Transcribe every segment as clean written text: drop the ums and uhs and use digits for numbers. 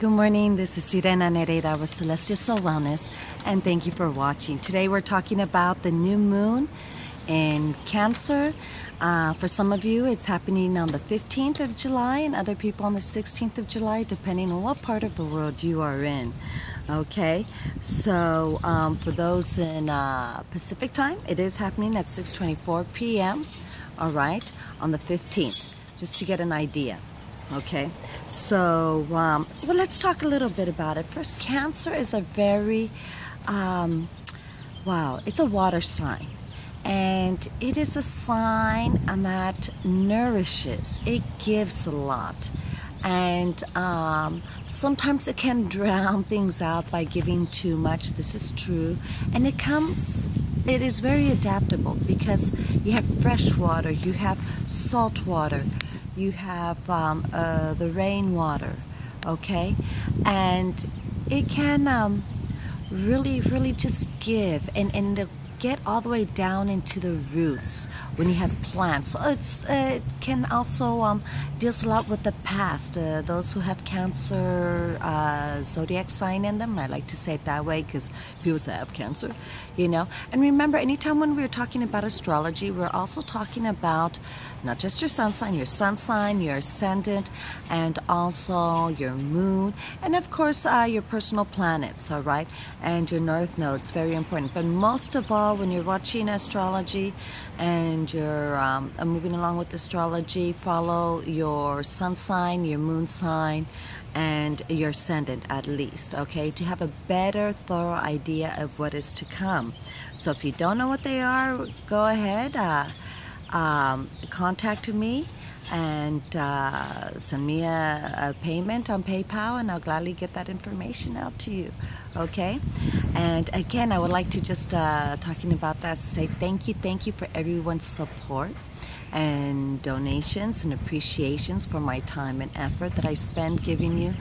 Good morning, this is Sirena Nereida with Celestial Soul Wellness, and thank you for watching. Today we're talking about the new moon in Cancer. For some of you, it's happening on the 15th of July, and other people on the 16th of July, depending on what part of the world you are in. Okay, so for those in Pacific time, it is happening at 6:24 p.m., all right, on the 15th, just to get an idea. Okay, so well, let's talk a little bit about it. First, Cancer is a very it's a water sign, and it is a sign that nourishes. It gives a lot, and sometimes it can drown things out by giving too much. This is true, and it is very adaptable because you have fresh water, you have salt water, you have the rainwater, okay? And it can really just give and it'll get all the way down into the roots when you have plants. So it can also deals a lot with the past. Those who have Cancer Zodiac sign in them, I like to say it that way because people say I have Cancer, you know. And remember, anytime when we're talking about astrology, we're also talking about not just your sun sign, your ascendant, and also your moon, and of course your personal planets, all right, and your north nodes, very important. But most of all, when you're watching astrology and you're moving along with astrology, follow your sun sign, your moon sign, and your ascendant at least, okay, to have a better, thorough idea of what is to come. So if you don't know what they are, go ahead, contact me and send me a payment on PayPal, and I'll gladly get that information out to you, okay? And again, I would like to just talking about that, say thank you for everyone's support and donations and appreciations for my time and effort that I spend giving you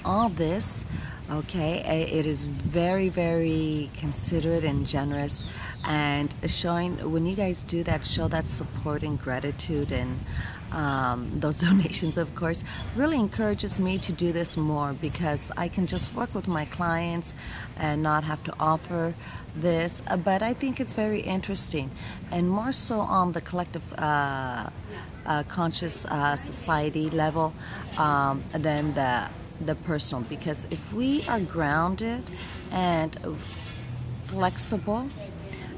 all this. Okay, it is very considerate and generous, and showing, when you guys do that, show that support and gratitude, and those donations, of course, really encourages me to do this more, because I can just work with my clients and not have to offer this. But I think it's very interesting, and more so on the collective conscious society level than the personal, because if we are grounded and flexible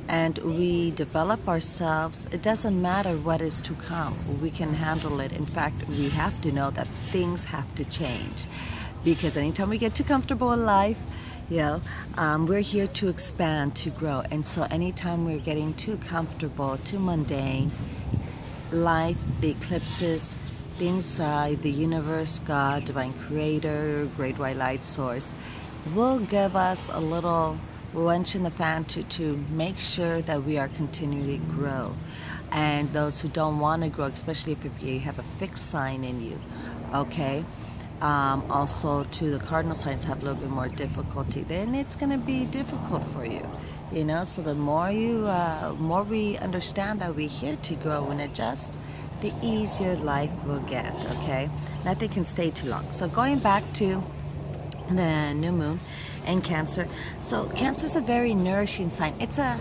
and we develop ourselves, it doesn't matter what is to come. We can handle it. In fact, we have to know that things have to change, because anytime we get too comfortable in life, you know, we're here to expand, to grow. And so anytime we're getting too comfortable, too mundane, life, the eclipses, things, the universe, God, divine creator, great white light source, will give us a little wrench in the fan to make sure that we are continuing to grow. And those who don't want to grow, especially if you have a fixed sign in you, okay, also to the cardinal signs have a little bit more difficulty, then it's going to be difficult for you, you know. So the more more we understand that we're here to grow and adjust, the easier life will get, okay? Nothing can stay too long. So going back to the new moon in Cancer. So Cancer is a very nourishing sign. It's a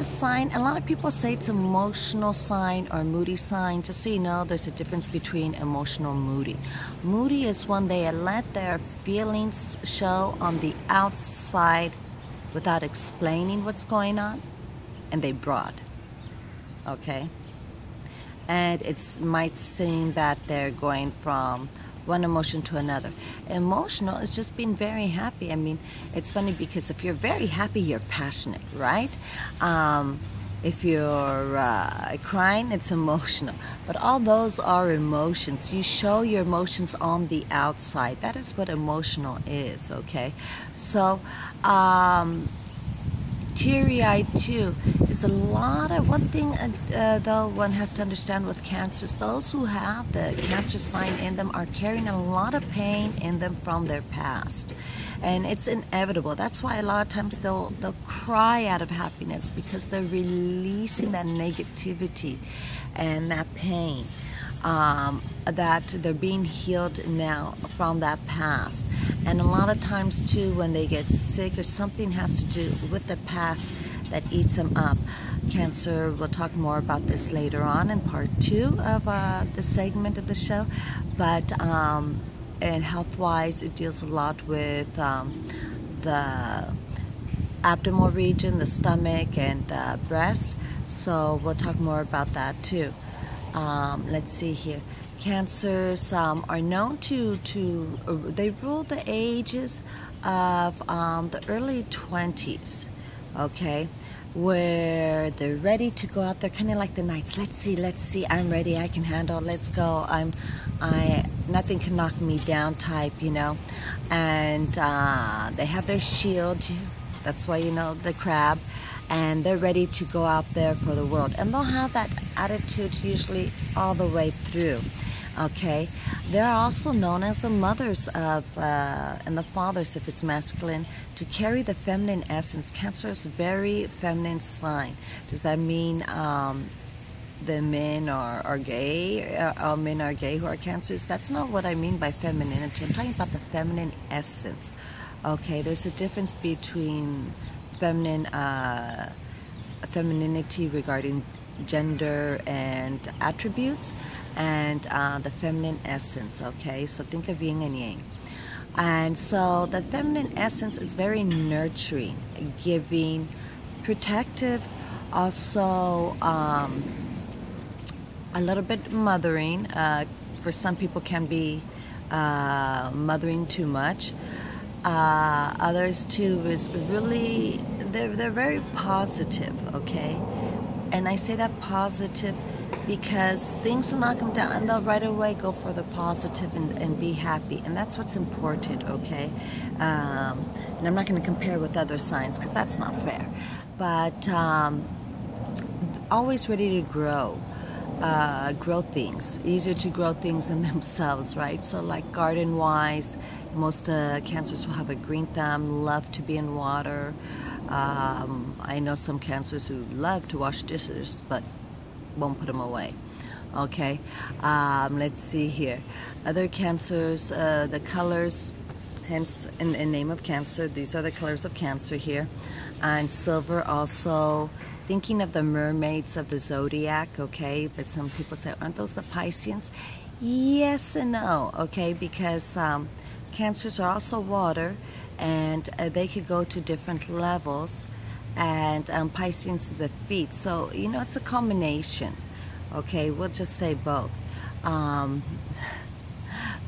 sign, a lot of people say it's an emotional sign or moody sign. Just so you know, there's a difference between emotional and moody. Moody is when they let their feelings show on the outside without explaining what's going on, and they broad, okay? And it might seem that they're going from one emotion to another. Emotional is just being very happy. I mean, it's funny because if you're very happy, you're passionate, right? If you're crying, it's emotional. But all those are emotions. You show your emotions on the outside. That is what emotional is, okay? So, teary-eyed too is a lot of one thing though one has to understand with cancers. Those who have the Cancer sign in them are carrying a lot of pain in them from their past, and it's inevitable. That's why a lot of times they'll cry out of happiness, because they're releasing that negativity and that pain. that they're being healed now from that past. And a lot of times too, when they get sick or something has to do with the past that eats them up. Cancer, we'll talk more about this later on in part 2 of the segment of the show. But and health-wise, it deals a lot with the abdominal region, the stomach, and breast. So we'll talk more about that too. Let's see here. Cancers are known to they rule the ages of the early 20s, okay, where they're ready to go out there, kind of like the knights. Let's see, I'm ready, I can handle, let's go, nothing can knock me down type, you know. And they have their shield, that's why, you know, the crab, and they're ready to go out there for the world. And they'll have that attitude usually all the way through, okay. They're also known as the mothers of, and the fathers if it's masculine, to carry the feminine essence. Cancer is a very feminine sign. Does that mean the men are gay? All men are gay who are Cancers? That's not what I mean by femininity. I'm talking about the feminine essence. Okay, there's a difference between femininity regarding gender and attributes, and the feminine essence, okay? So think of yin and yang. And so the feminine essence is very nurturing, giving, protective, also a little bit mothering. For some people can be mothering too much. Others too is really, they're very positive, okay? And I say that positive because things will knock them down and they'll right away go for the positive and be happy. And that's what's important, okay? And I'm not going to compare with other signs because that's not fair. But always ready to grow things. Easier to grow things than themselves, right? So like garden-wise, most Cancers will have a green thumb, love to be in water. I know some Cancers who love to wash dishes, but won't put them away. Okay, let's see here. Other Cancers, the colors, hence in name of Cancer, these are the colors of Cancer here. And silver also, thinking of the mermaids of the Zodiac, okay? But some people say, aren't those the Pisceans? Yes and no, okay? Because Cancers are also water, and they could go to different levels, and Pisceans are the feet. So, you know, it's a combination, okay? We'll just say both.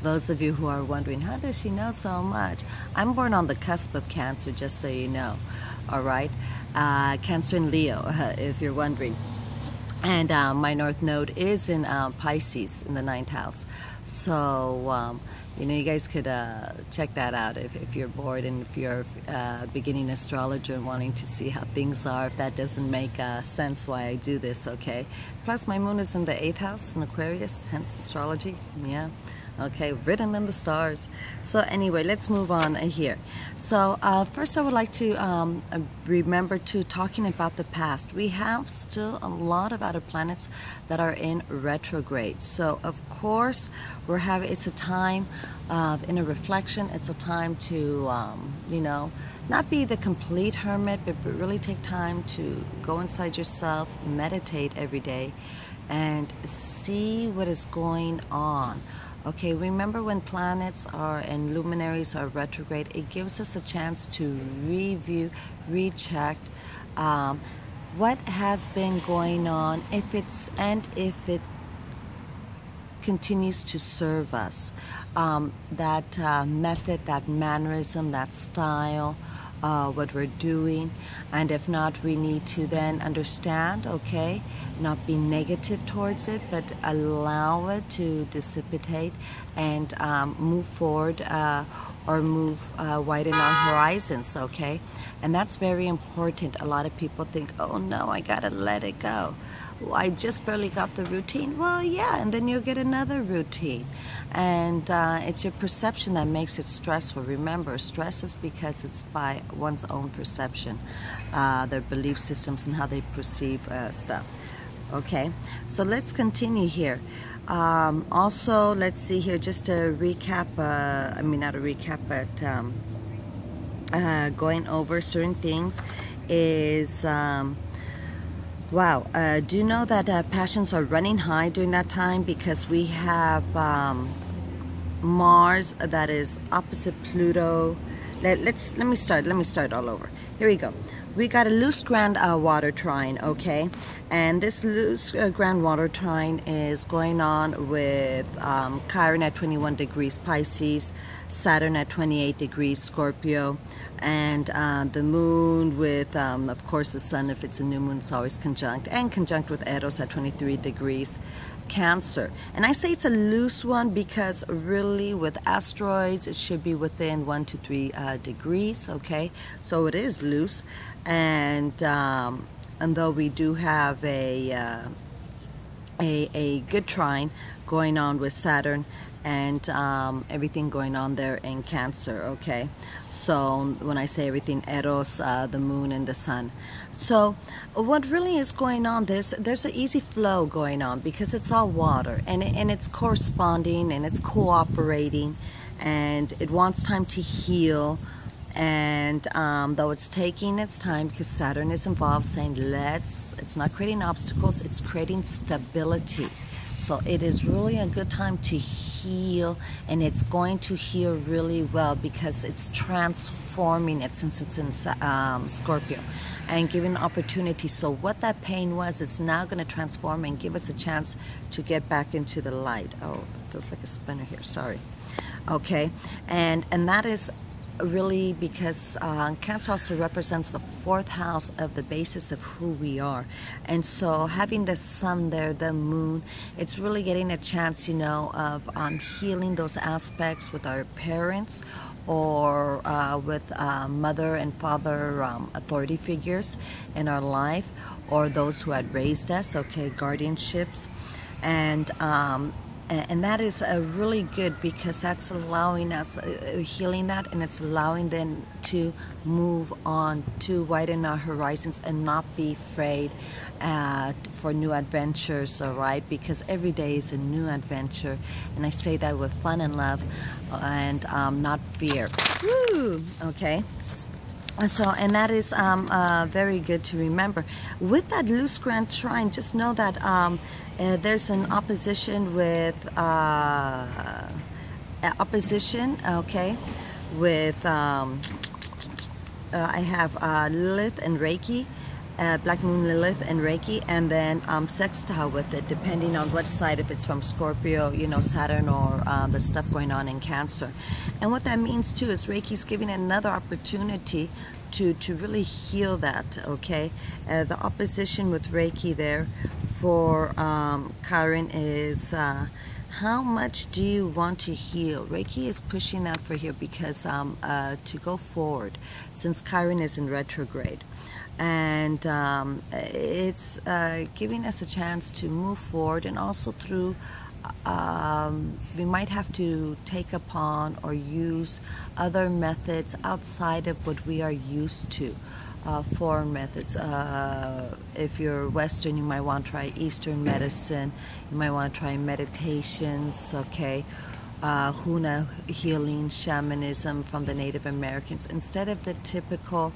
Those of you who are wondering, how does she know so much? I'm born on the cusp of Cancer, just so you know, all right? Cancer and Leo, if you're wondering. And my North Node is in Pisces in the 9th house. So, you know, you guys could check that out if you're bored and if you're a beginning astrologer and wanting to see how things are, if that doesn't make sense why I do this, okay? Plus, my moon is in the 8th house in Aquarius, hence astrology, yeah. Okay, written in the stars. So anyway, let's move on here. So first I would like to remember to talking about the past. We have still a lot of outer planets that are in retrograde. So of course, it's a time of inner reflection. It's a time to, you know, not be the complete hermit, but really take time to go inside yourself, meditate every day, and see what is going on. Okay, remember when planets are and luminaries are retrograde, it gives us a chance to review, recheck what has been going on, if it continues to serve us. That method, that mannerism, that style, what we're doing, and if not, we need to then understand, okay, not be negative towards it, but allow it to dissipate and move forward or widen our horizons, okay? And that's very important. A lot of people think, oh no, I gotta let it go. Well, I just barely got the routine. Well, yeah, and then you'll get another routine. And it's your perception that makes it stressful. Remember, stress is because it's by one's own perception, their belief systems and how they perceive stuff. Okay, so let's continue here. Also, let's see here, just to recap, I mean, not a recap, but going over certain things is, wow, do you know that passions are running high during that time, because we have Mars that is opposite Pluto. Let me start all over. Here we go. We got a loose grand water trine, okay? And this loose grand water trine is going on with Chiron at 21 degrees Pisces, Saturn at 28 degrees Scorpio, and the moon with, of course, the sun. If it's a new moon, it's always conjunct, and conjunct with Eros at 23 degrees Cancer. And I say it's a loose one because really with asteroids it should be within 1 to 3 degrees, okay? So it is loose, and though we do have a good trine going on with Saturn and everything going on there in Cancer, okay? So when I say everything, Eros, the moon and the sun. So what really is going on, there's an easy flow going on because it's all water, and it's corresponding and it's cooperating, and it wants time to heal. And though it's taking its time because Saturn is involved, saying it's not creating obstacles, it's creating stability. So it is really a good time to heal, and it's going to heal really well because it's transforming it since it's in Scorpio and giving opportunity. So what that pain was is now going to transform and give us a chance to get back into the light. Oh, it feels like a spinner here, sorry. Okay, and that is really because Cancer also represents the 4th house of the basis of who we are. And so having the sun there, the moon, it's really getting a chance, you know, of healing those aspects with our parents or with mother and father authority figures in our life, or those who had raised us, okay, guardianships. And that is really good because that's allowing us, healing that, and it's allowing them to move on, to widen our horizons and not be afraid for new adventures, all right? Because every day is a new adventure, and I say that with fun and love and not fear. Woo! Okay. So, and that is very good to remember. With that loose grand trine, just know that there's an opposition with okay, with I have Lilith and Reiki, Black Moon Lilith and Reiki, and then sextile with it, depending on what side, if it's from Scorpio, you know, Saturn, or the stuff going on in Cancer. And what that means too is Reiki's giving another opportunity to really heal that, okay? The opposition with Reiki there for Chiron is how much do you want to heal? Reiki is pushing that for here because to go forward, since Chiron is in retrograde. And it's giving us a chance to move forward, and also through we might have to take upon or use other methods outside of what we are used to, foreign methods. If you're Western, you might want to try Eastern medicine, you might want to try meditations, okay, Huna healing, shamanism from the Native Americans, instead of the typical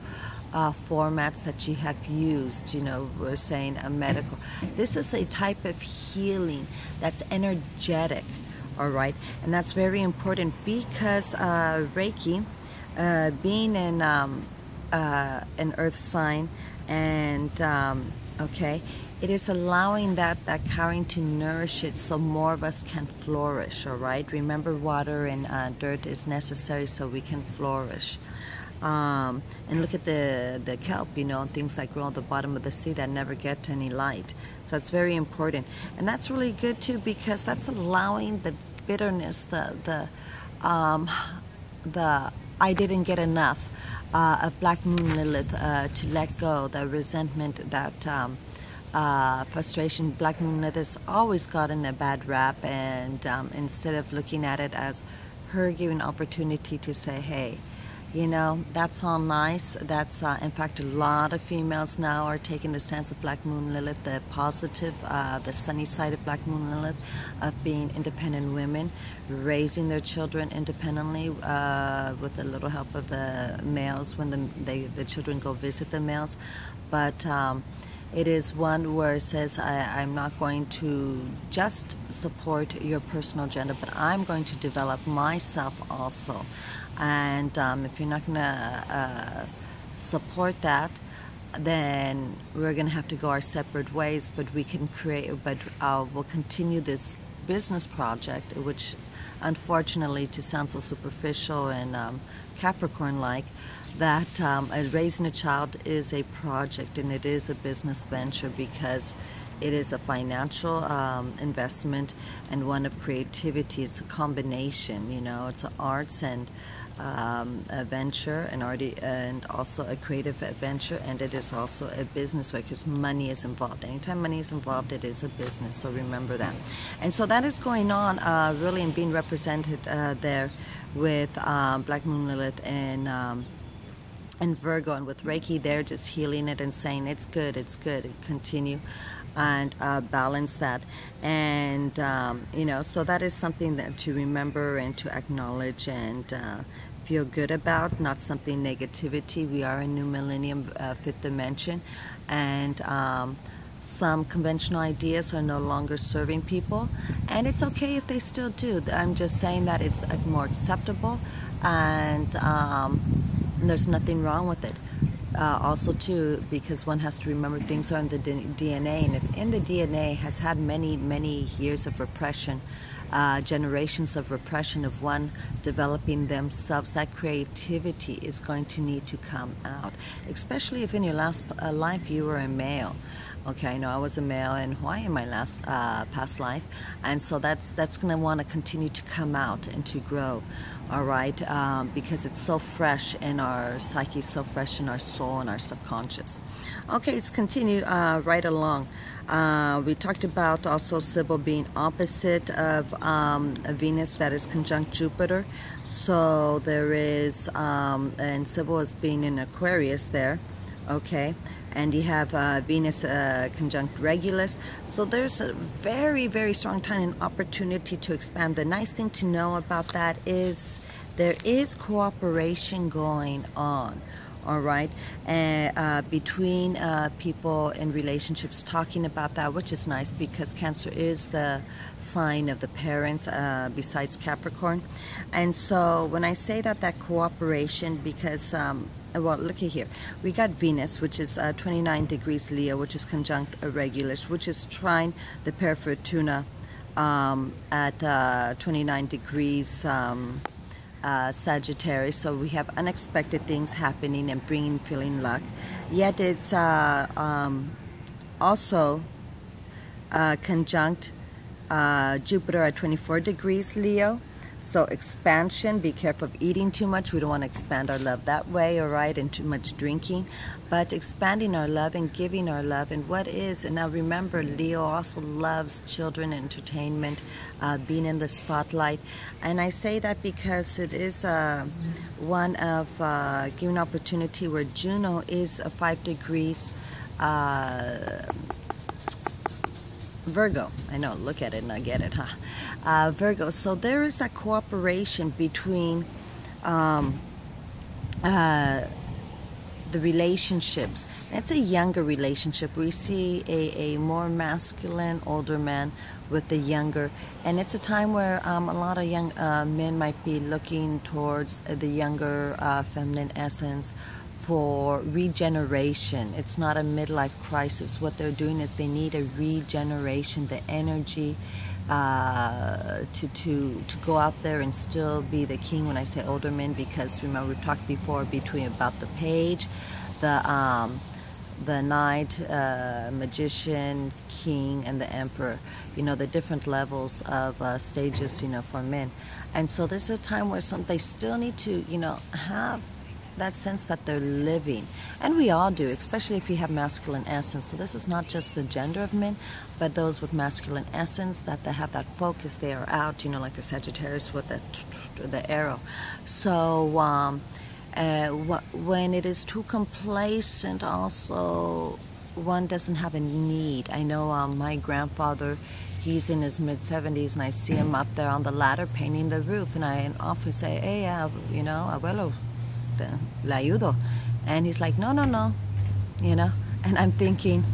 formats that you have used, you know, we're saying a medical. This is a type of healing that's energetic, all right, and that's very important because Reiki, being in an earth sign, and okay, it is allowing that Chiron to nourish it so more of us can flourish, all right? Remember, water and dirt is necessary so we can flourish. And look at the kelp, you know, and things that grow at the bottom of the sea that never get any light. So it's very important. And that's really good too, because that's allowing the bitterness, the I didn't get enough of Black Moon Lilith to let go, the resentment, that frustration. Black Moon Lilith has always gotten a bad rap, and instead of looking at it as her giving opportunity to say, hey, You know, that's all nice. That's in fact, a lot of females now are taking the stance of Black Moon Lilith, the positive, the sunny side of Black Moon Lilith, of being independent women, raising their children independently with a little help of the males when the children go visit the males. But it is one where it says, I'm not going to just support your personal agenda, but I'm going to develop myself also. And if you're not going to support that, then we're going to have to go our separate ways. But we can we'll continue this business project, which unfortunately, to sound so superficial and Capricorn-like, that raising a child is a project and it is a business venture, because it is a financial investment and one of creativity. It's a combination, you know, it's an arts and a venture, and also a creative venture, and it is also a business, because money is involved. Anytime money is involved, it is a business, so remember that. And so that is going on really, and being represented there with Black Moon Lilith and Virgo, and with Reiki, they're just healing it and saying it's good, continue and balance that. And you know, so that is something that to remember and to acknowledge and feel good about, not something negativity. We are in new millennium, fifth dimension, and some conventional ideas are no longer serving people, and it's okay if they still do. I'm just saying that it's more acceptable, and there's nothing wrong with it. Also too, because one has to remember things are in the DNA, and if in the DNA has had many years of repression, generations of repression of one developing themselves, that creativity is going to need to come out, especially if in your last life you were a male. Okay, I know I was a male in Hawaii in my last past life, and so that's going to want to continue to come out and to grow, all right, because it's so fresh in our psyche, so fresh in our soul and our subconscious. Okay, let's continue right along. We talked about also Sybil being opposite of a Venus that is conjunct Jupiter. So there is, and Sybil is being in Aquarius there, okay? And you have Venus conjunct Regulus. So there's a very strong time and opportunity to expand. The nice thing to know about that is there is cooperation going on, all right, between people in relationships, talking about that, which is nice, because Cancer is the sign of the parents besides Capricorn. And so when I say that cooperation, because well, looky here. We got Venus, which is 29 degrees Leo, which is conjunct Regulus, which is trine the pair Fortuna at 29 degrees Sagittarius. So we have unexpected things happening and feeling luck. Yet it's also conjunct Jupiter at 24 degrees Leo. So expansion, be careful of eating too much. We don't want to expand our love that way, all right, and too much drinking. But expanding our love and giving our love, and what is, and now remember, Leo also loves children, entertainment, being in the spotlight. And I say that because it is one of giving opportunity where Juno is 5 degrees Virgo. I know, look at it and I get it, huh? Virgo. So there is a cooperation between the relationships. It's a younger relationship. We see a more masculine, older man with the younger, and it's a time where a lot of young men might be looking towards the younger feminine essence for regeneration. It's not a midlife crisis. What they're doing is they need a regeneration, the energy to go out there and still be the king. When I say older men, because remember we've talked before about the page, the knight, magician, king, and the emperor. You know, the different levels of stages, you know, for men. And so this is a time where they still need to, you know, have that sense that they're living, and we all do, especially if you have masculine essence. So this is not just the gender of men, but those with masculine essence, that they have that focus. They are out, you know, like the Sagittarius with the arrow. So When it is too complacent, also one doesn't have a need. I know my grandfather, he's in his mid-70s, and I see him up there on the ladder painting the roof, and I often say, hey, you know, abuelo, le ayudo. And he's like, no, no, no, you know. And I'm thinking,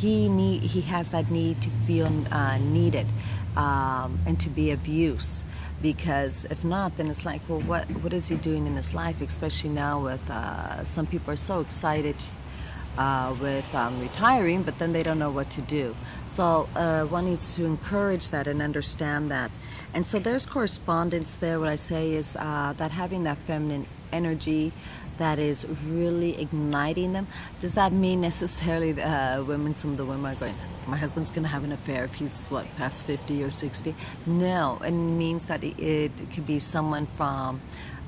he has that need to feel needed and to be of use. Because if not, then it's like, well, what is he doing in his life? Especially now with some people are so excited with retiring, but then they don't know what to do. So one needs to encourage that and understand that. And so there's correspondence there. What I say is that having that feminine energy that is really igniting them. Does that mean necessarily some of the women are going, my husband's going to have an affair if he's, what, past 50 or 60? No, it means that it could be someone from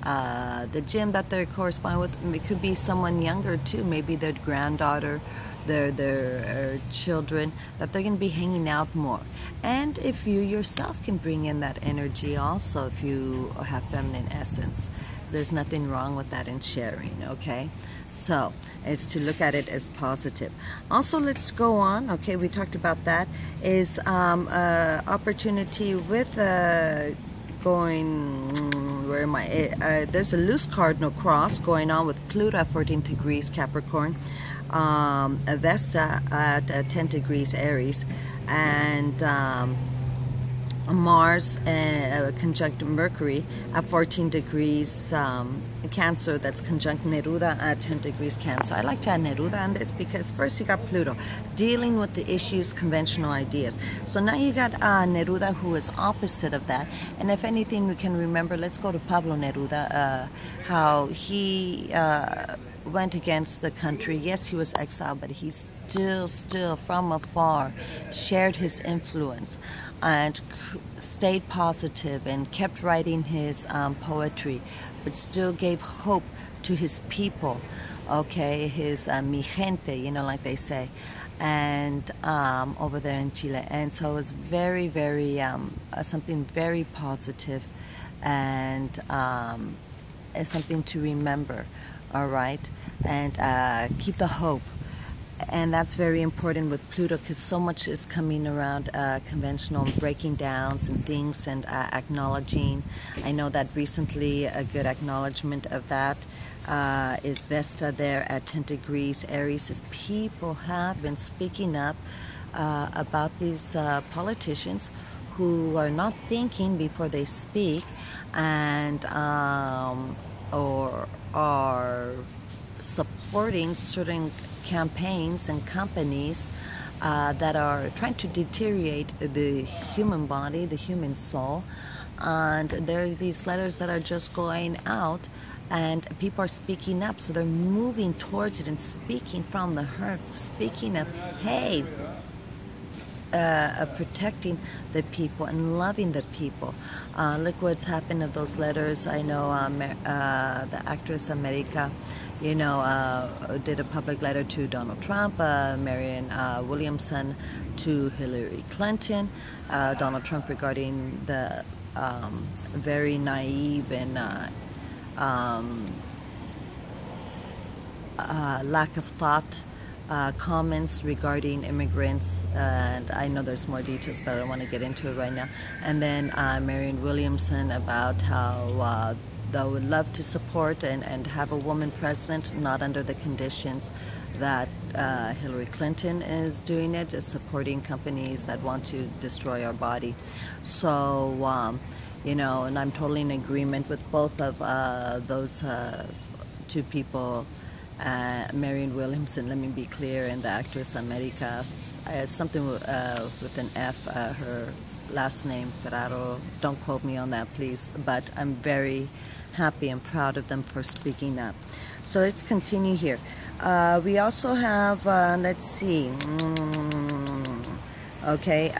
the gym that they're corresponding with. It could be someone younger too, maybe their granddaughter, their children, that they're going to be hanging out more. And if you yourself can bring in that energy also, if you have feminine essence, there's nothing wrong with that in sharing, okay? So, is to look at it as positive. Also, let's go on, okay, we talked about that, is opportunity with going, where am I? There's a loose cardinal cross going on with Pluto at 14 degrees Capricorn, Vesta at 10 degrees Aries, and Mars conjunct Mercury at 14 degrees Cancer, that's conjunct Neruda at 10 degrees Cancer. I like to add Neruda on this because first you got Pluto dealing with the issues, conventional ideas. So now you got Neruda, who is opposite of that. And if anything we can remember, let's go to Pablo Neruda, how he went against the country. Yes, he was exiled, but he still from afar shared his influence and stayed positive and kept writing his poetry, but still gave hope to his people, okay, his mi gente, you know, like they say, and over there in Chile. And so it was very, very something very positive, and something to remember, all right, and keep the hope. And that's very important with Pluto, because so much is coming around conventional breaking downs and things, and acknowledging. I know that recently a good acknowledgement of that is Vesta there at 10 degrees Aries, as people have been speaking up about these politicians who are not thinking before they speak, and or are supporting certain campaigns and companies that are trying to deteriorate the human body, the human soul. And there are these letters that are just going out, and people are speaking up, so they're moving towards it and speaking from the heart, speaking of, hey, of protecting the people and loving the people. Look what's happened of those letters. I know the actress America, you know, did a public letter to Donald Trump, Marianne Williamson to Hillary Clinton, Donald Trump regarding the very naive and lack of thought comments regarding immigrants, and I know there's more details, but I don't want to get into it right now. And then Marianne Williamson about how they would love to support and have a woman president, not under the conditions that Hillary Clinton is doing it, is supporting companies that want to destroy our body. So, you know, and I'm totally in agreement with both of those two people. Marianne Williamson, let me be clear, and the actress America, something with an F, her last name, Ferraro, don't quote me on that please, but I'm very happy and proud of them for speaking up. So let's continue here. We also have, let's see, okay,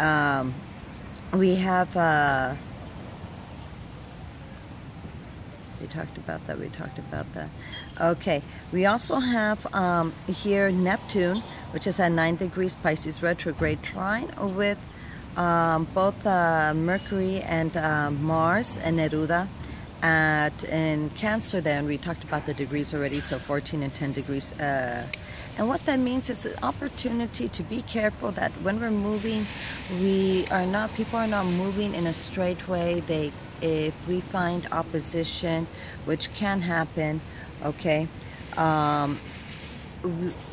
we have, we talked about that. Okay, we also have here Neptune, which is at 9 degrees Pisces retrograde, trine with both Mercury and Mars and Neruda in Cancer, then we talked about the degrees already, so 14 and 10 degrees. And what that means is an opportunity to be careful that when we're moving, people are not moving in a straight way. If we find opposition, which can happen, okay,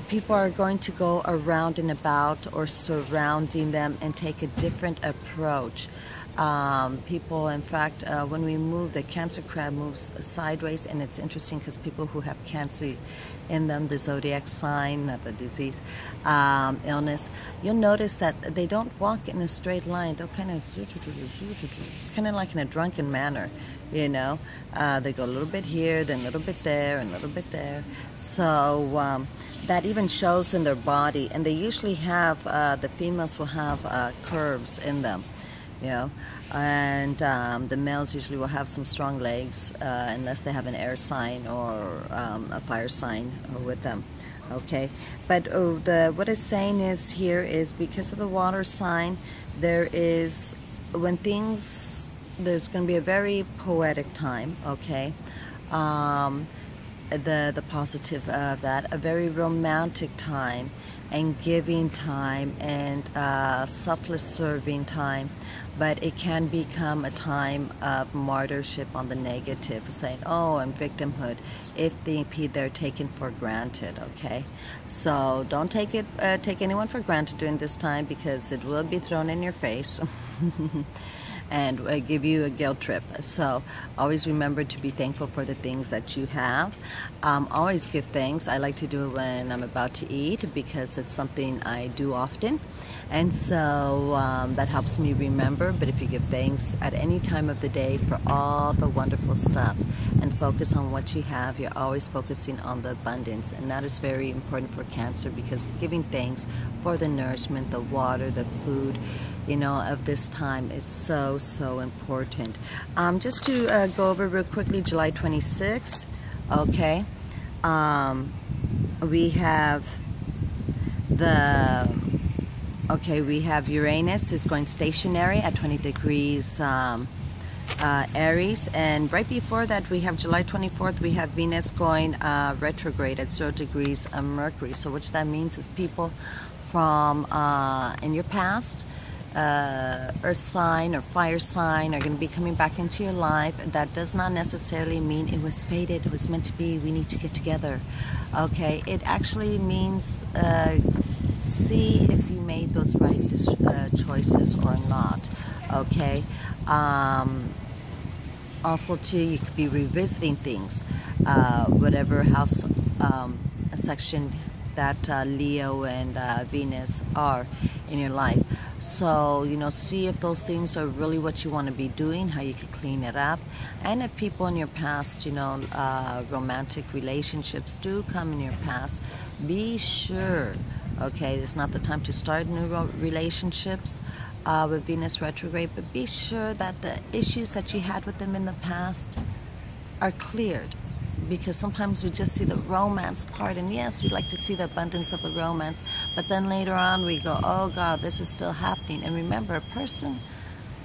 people are going to go around and about or surrounding them and take a different approach. People, in fact, when we move, the Cancer crab moves sideways, and it's interesting because people who have Cancer in them, the Zodiac sign, not the disease, illness, you'll notice that they don't walk in a straight line. They'll kind of, it's kind of like in a drunken manner, you know. They go a little bit here, then a little bit there, and a little bit there. So that even shows in their body, and they usually have, the females will have curves in them. You know, and the males usually will have some strong legs, unless they have an air sign or a fire sign with them. Okay, but what it's saying is here is because of the water sign, there's going to be a very poetic time. Okay, the positive of that, a very romantic time, and giving time, and selfless serving time. But it can become a time of martyrship on the negative, saying, oh, and victimhood, if they're taken for granted. Okay, so don't take anyone for granted during this time, because it will be thrown in your face and give you a guilt trip. So always remember to be thankful for the things that you have. Always give thanks. I like to do it when I'm about to eat, because it's something I do often. And so that helps me remember. But if you give thanks at any time of the day for all the wonderful stuff and focus on what you have, you're always focusing on the abundance. And that is very important for Cancer, because giving thanks for the nourishment, the water, the food, you know, of this time is so, so important. Just to go over real quickly, July 26th, okay, we have we have Uranus is going stationary at 20 degrees Aries, and right before that we have July 24th, we have Venus going retrograde at 0 degrees Mercury. So which that means is people from in your past, earth sign or fire sign, are going to be coming back into your life. That does not necessarily mean it was fated, it was meant to be, we need to get together. Okay, it actually means see if you made those right choices or not. Okay, also too, you could be revisiting things, whatever house section that Leo and Venus are in your life. So, you know, see if those things are really what you want to be doing, how you can clean it up. And if people in your past, you know, romantic relationships do come in your past, be sure, okay, it's not the time to start new relationships with Venus retrograde, but be sure that the issues that you had with them in the past are cleared. Because sometimes we just see the romance part, and yes, we like to see the abundance of the romance, but then later on we go, oh God, this is still happening. And remember, a person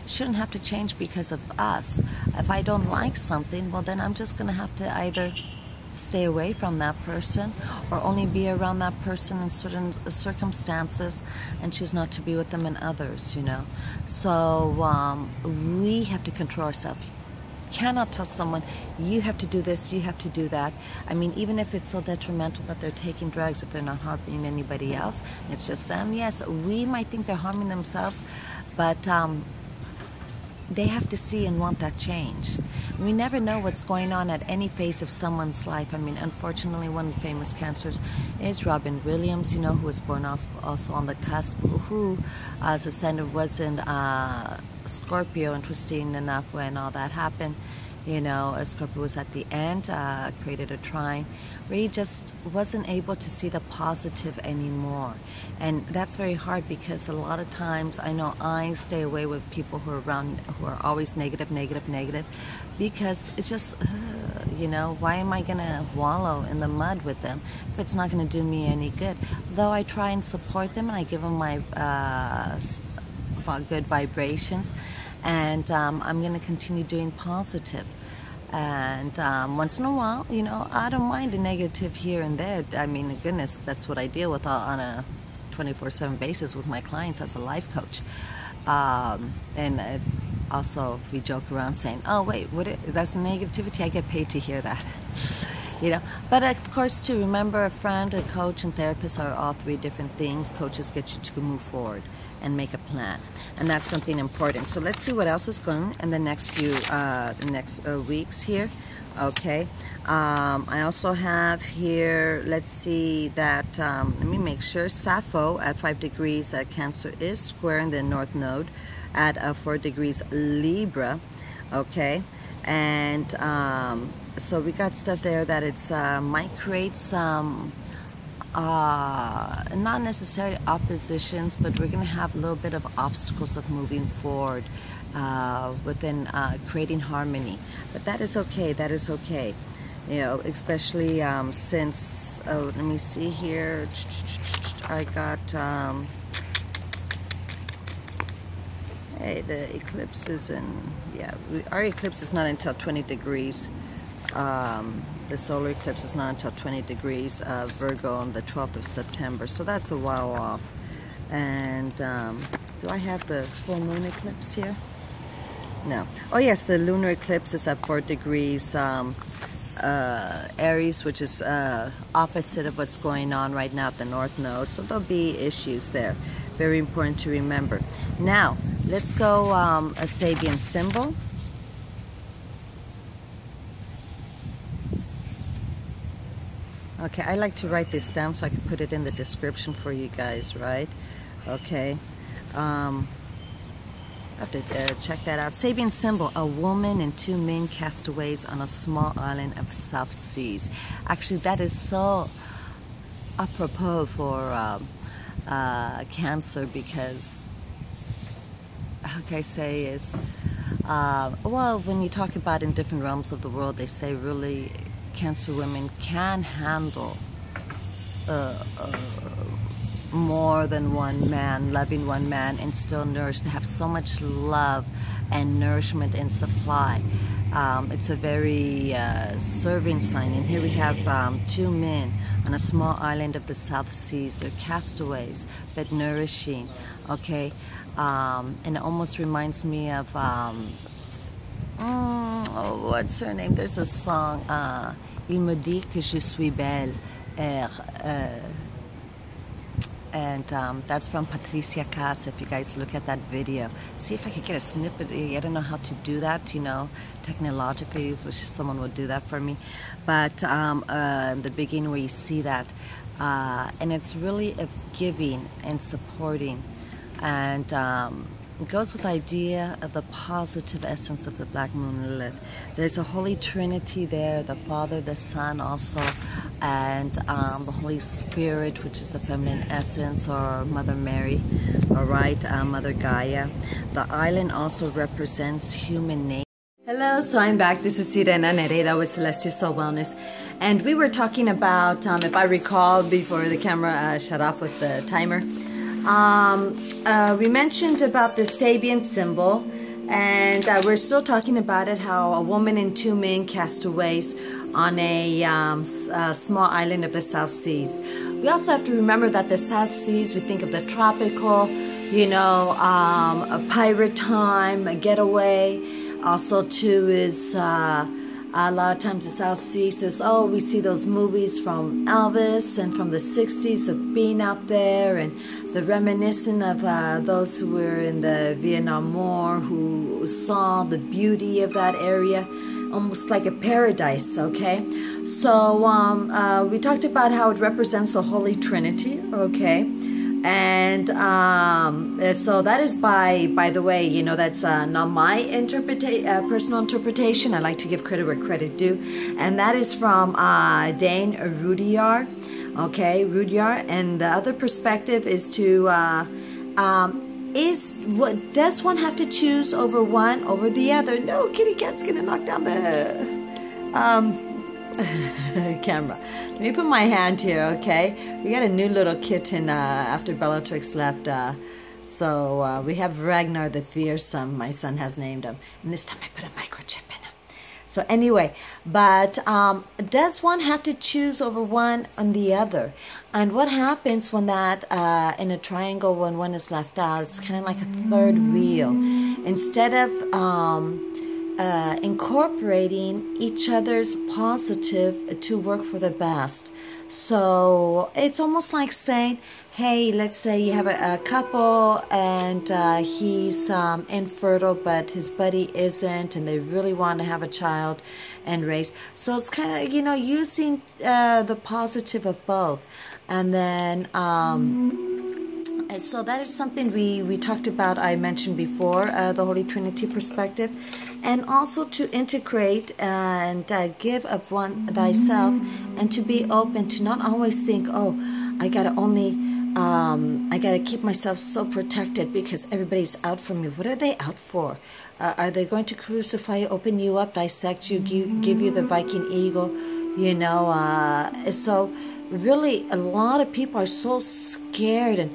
shouldn't have to change because of us. If I don't like something, well then I'm just going to have to either stay away from that person or only be around that person in certain circumstances and choose not to be with them in others, you know. So we have to control ourselves. Cannot tell someone you have to do this, you have to do that. I mean, even if it's so detrimental that they're taking drugs, if they're not harming anybody else, it's just them. Yes, we might think they're harming themselves, but they have to see and want that change. We never know what's going on at any phase of someone's life. I mean, unfortunately, one of the famous cancers is Robin Williams, you know, who was born also on the cusp, who as a ascendant was in Scorpio. Interesting enough, when all that happened, you know, Scorpio was at the end, created a trine where he just wasn't able to see the positive anymore. And that's very hard, because a lot of times I know I stay away with people who are around, who are always negative, because it's just, you know, why am I going to wallow in the mud with them if it's not going to do me any good? Though I try and support them, and I give them my good vibrations, and I'm going to continue doing positive. And once in a while, you know, I don't mind a negative here and there. I mean, goodness, that's what I deal with on a 24/7 basis with my clients as a life coach. And also, we joke around saying, "Oh, wait, that's negativity. I get paid to hear that." You know, but of course, to remember, a friend, a coach, and therapist are all three different things. Coaches get you to move forward and make a plan, and that's something important. So let's see what else is going in the next few weeks here. Okay, I also have here, let's see that, let me make sure, Sappho at 5 degrees Cancer is square in the North Node at 4 degrees Libra. Okay, and so we got stuff there that it's might create some not necessarily oppositions, but we're going to have a little bit of obstacles of moving forward within creating harmony. But that is okay. That is okay. You know, especially since, let me see here. I got, hey, the eclipse is in, yeah, our eclipse is not until 20 degrees. The solar eclipse is not until 20 degrees Virgo on the 12th of September, so that's a while off. And do I have the full moon eclipse here? No. Oh yes, the lunar eclipse is at 4 degrees Aries, which is opposite of what's going on right now at the North Node, so there'll be issues there. Very important to remember. Now, let's go a Sabian symbol. Okay, I like to write this down so I can put it in the description for you guys, right? Okay. I have to check that out. Sabian symbol, a woman and 2 men castaways on a small island of South Seas. Actually, that is so apropos for Cancer, because, how can I say is, well, when you talk about in different realms of the world, they say really Cancer women can handle more than one man, loving one man, and still nourish. They have so much love and nourishment and supply. It's a very serving sign. And here we have 2 men on a small island of the South Seas. They're castaways, but nourishing. Okay, and it almost reminds me of what's her name? There's a song, Il me dit que je suis belle, and that's from Patricia Casa. If you guys look at that video, see if I could get a snippet. I don't know how to do that, you know, technologically. Wish someone would do that for me. But in the beginning where you see that, and it's really of giving and supporting, and it goes with the idea of the positive essence of the Black Moon Lilith. There's a Holy Trinity there, the Father, the Son also, and the Holy Spirit, which is the feminine essence, or Mother Mary, all right, Mother Gaia. The island also represents human nature. Hello, so I'm back. This is Sirena Nereida with Celestial Soul Wellness. And we were talking about, if I recall before the camera shut off with the timer, we mentioned about the Sabian symbol, and we're still talking about it, how a woman and 2 men castaways on a small island of the South Seas. We also have to remember that the South Seas, we think of the tropical, you know, a pirate time, a getaway. Also too is a lot of times the South Seas says, oh, we see those movies from Elvis and from the 60s of being out there, and the reminiscent of those who were in the Vietnam War, who saw the beauty of that area, almost like a paradise, okay? So we talked about how it represents the Holy Trinity, okay? And so that is by the way, you know, that's not my personal interpretation. I like to give credit where credit due, and that is from Dane Rudyard. Okay, Rudyard. And the other perspective is to does one have to choose over one over the other? No, kitty cat's gonna knock down the camera. Let me put my hand here, okay? We got a new little kitten after Bellatrix left. So we have Ragnar the Fearsome, my son has named him. And this time I put a microchip in him. So anyway, but does one have to choose over one on the other? And what happens when that in a triangle, when one is left out, it's kind of like a third wheel. Instead of incorporating each other's positive to work for the best. So it's almost like saying, hey, let's say you have a couple and he's infertile, but his buddy isn't, and they really want to have a child and raise. So it's kind of, you know, using the positive of both. And then, so that is something we talked about, I mentioned before, the Holy Trinity perspective. And also to integrate and give of one thyself, and to be open to not always think, oh, I gotta only, I gotta keep myself so protected because everybody's out for me. What are they out for? Are they going to crucify you, open you up, dissect you, give you the Viking eagle? You know, so really a lot of people are so scared. And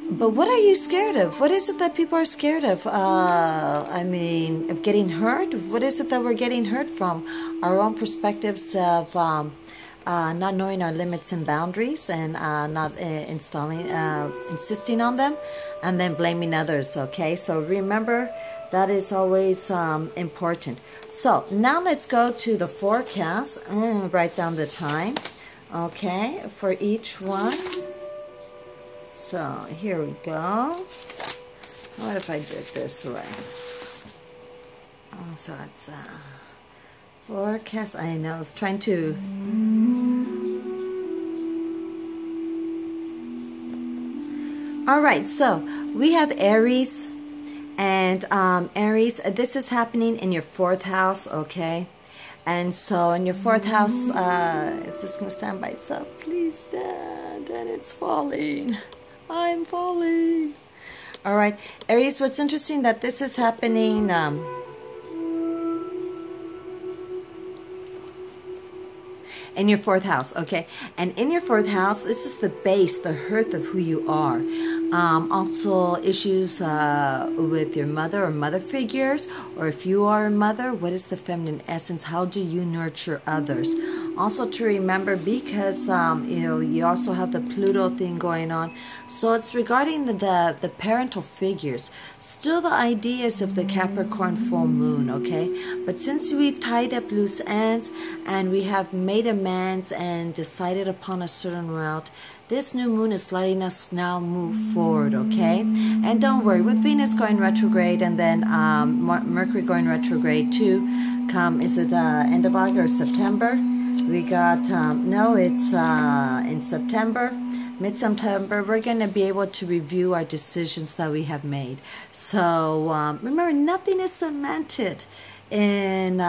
but what are you scared of? What is it that people are scared of? I mean, of getting hurt? What is it that we're getting hurt from? Our own perspectives of not knowing our limits and boundaries, and not insisting on them, and then blaming others, okay? So remember, that is always important. So now let's go to the forecast and write down the time, okay, for each one. So here we go. What if I did this way? Oh, so it's forecast. I know, I was trying to. All right, so we have Aries, and Aries, this is happening in your 4th house, okay? And so in your 4th house, is this going to stand by itself? Please stand, and it's falling. I'm falling. All right, Aries, what's interesting that this is happening in your 4th house, okay? And in your 4th house, this is the base, the hearth of who you are. Also issues with your mother or mother figures, or if you are a mother, what is the feminine essence? How do you nurture others? Also to remember, because you know, you also have the Pluto thing going on, so it's regarding the parental figures. Still the ideas of the Capricorn full moon, okay? But since we've tied up loose ends and we have made amends and decided upon a certain route, this new moon is letting us now move forward, okay? And don't worry, with Venus going retrograde and then Mercury going retrograde too, is it end of August or September? We got, no, it's in September, mid-September, we're going to be able to review our decisions that we have made. So remember, nothing is cemented in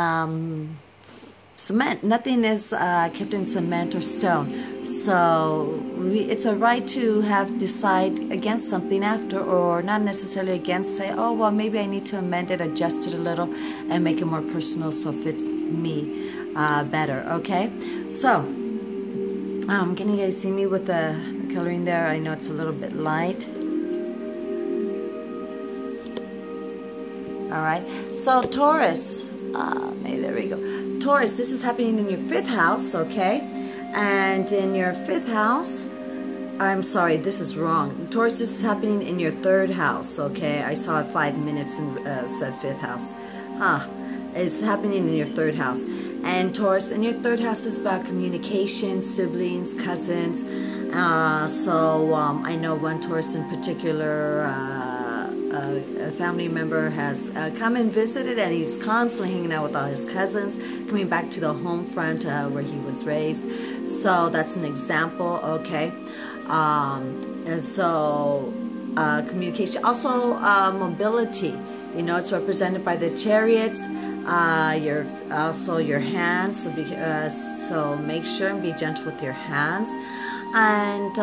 cement. Nothing is kept in cement or stone. So it's a right to have decide against something after, or not necessarily against, say, oh, well, maybe I need to amend it, adjust it a little, and make it more personal so it fits me better, okay? So, can you guys see me with the coloring there? I know it's a little bit light. All right, so Taurus, there we go. Taurus, this is happening in your 5th house, okay? And in your 5th house, I'm sorry, this is wrong. Taurus, this is happening in your 3rd house, okay? I saw it 5 minutes and said 5th house. It's happening in your 3rd house. And Taurus, in your 3rd house is about communication, siblings, cousins. So I know one Taurus in particular, a family member has come and visited, and he's constantly hanging out with all his cousins, coming back to the home front where he was raised. So that's an example, okay? And so communication, also mobility. You know, it's represented by the chariots. Also your hands. So make sure and be gentle with your hands. And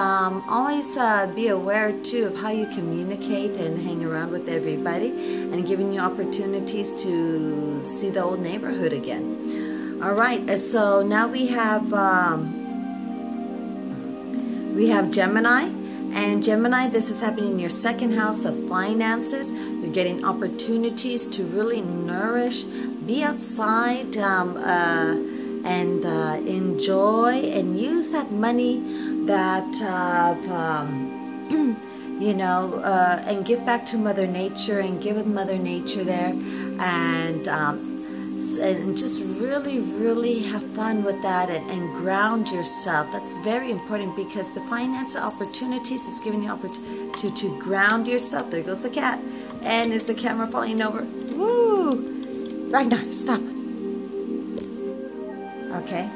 always be aware too of how you communicate and hang around with everybody, and giving you opportunities to see the old neighborhood again. All right, so now we have Gemini. And Gemini, this is happening in your 2nd house of finances. You're getting opportunities to really nourish be outside and enjoy and use that money that you know, and give back to Mother Nature and give with Mother Nature there, and just really have fun with that, and ground yourself. That's very important, because the financial opportunities is giving you opportunity to ground yourself. There goes the cat. And is the camera falling over? Woo! Ragnar, stop. Okay,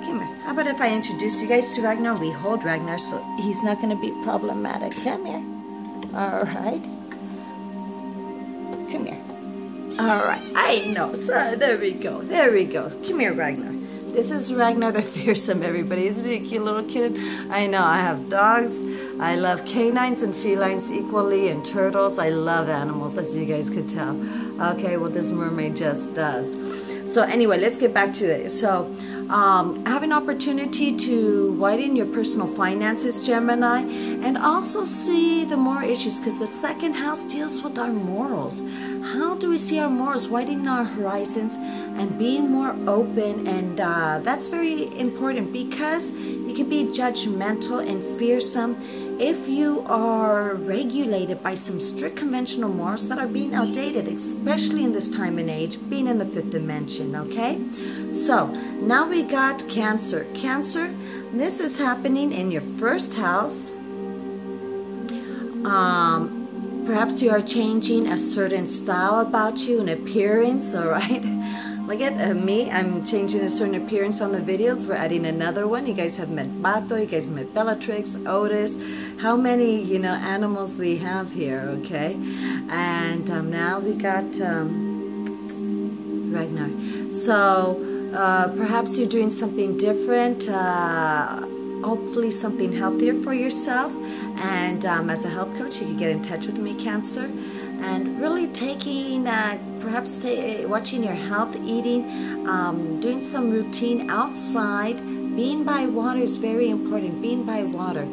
come here. How about if I introduce you guys to Ragnar? We hold Ragnar so he's not going to be problematic. Come here. All right. Come here. All right. I know. So there we go. There we go. Come here, Ragnar. This is Ragnar the Fearsome, everybody. Isn't he a cute little kid? I know. I have dogs. I love canines and felines equally, and turtles. I love animals, as you guys could tell. Okay, well, this mermaid just does. So anyway, let's get back to it. So have an opportunity to widen your personal finances, Gemini, and also see the moral issues, because the second house deals with our morals. How do we see our morals? Widening our horizons and being more open, and that's very important, because you can be judgmental and fearsome if you are regulated by some strict conventional morals that are being outdated, especially in this time and age, being in the fifth dimension, okay? So now we got Cancer. Cancer, this is happening in your first house. Perhaps you are changing a certain style about you, an appearance, all right? Look at me, I'm changing a certain appearance on the videos. We're adding another one. You guys have met Bato, you guys met Bellatrix, Otis. How many, you know, animals we have here, okay? And now we got Ragnar. So perhaps you're doing something different, hopefully something healthier for yourself. And as a health coach, you can get in touch with me, Cancer. And really taking, perhaps watching your health, eating, doing some routine outside. Being by water is very important, being by water.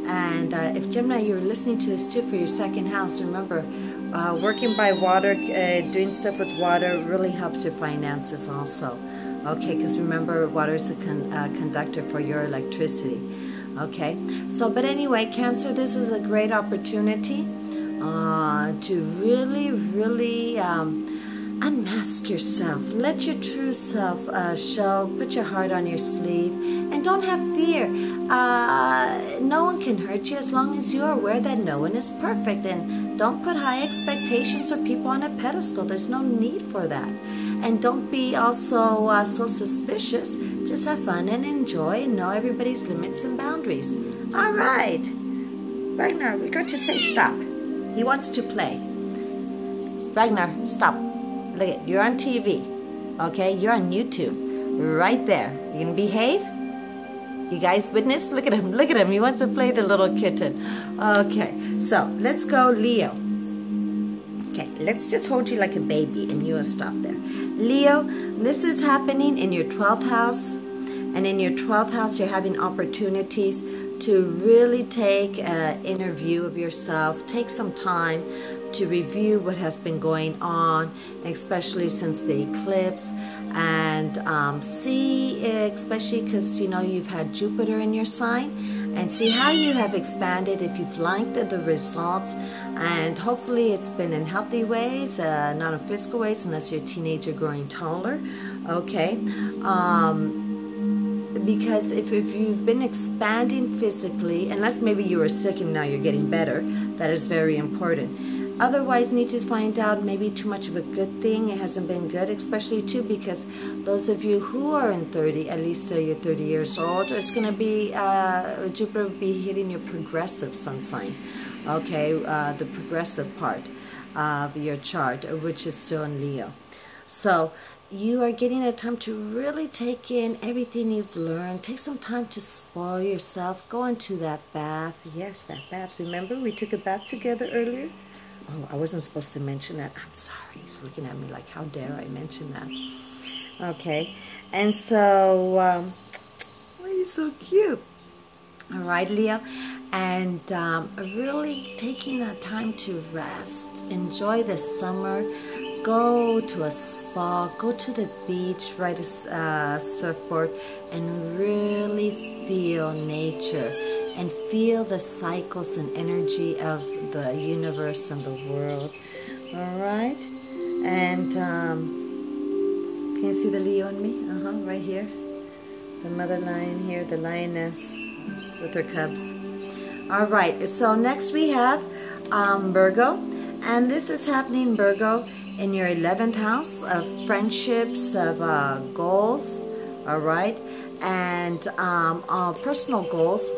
And if Gemini, you're listening to this too for your second house, remember, working by water, doing stuff with water really helps your finances also. Okay, because remember, water is a conductor for your electricity. Okay, so but anyway, Cancer, this is a great opportunity to really unmask yourself. Let your true self show. Put your heart on your sleeve, and don't have fear. No one can hurt you as long as you're aware that no one is perfect. And don't put high expectations or people on a pedestal. There's no need for that. And don't be also so suspicious. Just have fun and enjoy, and know everybody's limits and boundaries. All right, Ragnar, we got to say stop. He wants to play. Ragnar, stop. Look at, you're on TV, okay? You're on YouTube, right there. You gonna behave? You guys witness? Look at him, look at him. He wants to play the little kitten. Okay, so let's go, Leo. Okay, let's just hold you like a baby, and you will stop there. Leo, this is happening in your 12th house. And in your 12th house, you're having opportunities to really take an inner view of yourself. Take some time to review what has been going on, especially since the eclipse, and see, especially because, you know, you've had Jupiter in your sign, and see how you have expanded, if you've liked the results, and hopefully it's been in healthy ways, not in physical ways, unless you're a teenager growing taller, okay? Because if you've been expanding physically, unless maybe you were sick and now you're getting better, that is very important. Otherwise, need to find out maybe too much of a good thing. It hasn't been good, especially too because those of you who are in 30, at least you're 30 years old, it's going to be, Jupiter will be hitting your progressive sun sign, okay, the progressive part of your chart, which is still in Leo. So you are getting a time to really take in everything you've learned. Take some time to spoil yourself. Go into that bath. Yes, that bath. Remember we took a bath together earlier? Oh, I wasn't supposed to mention that. I'm sorry. He's looking at me like, how dare I mention that? Okay. And so, oh, you're so cute. All right, Leo. And really taking that time to rest. Enjoy the summer. Go to a spa, go to the beach, ride a surfboard, and really feel nature and feel the cycles and energy of the universe and the world. All right? And can you see the Leo in me? Right here. The mother lion here, the lioness with her cubs. All right, so next we have Virgo, and this is happening, Virgo, in your 11th house of friendships, of goals, all right, and personal goals,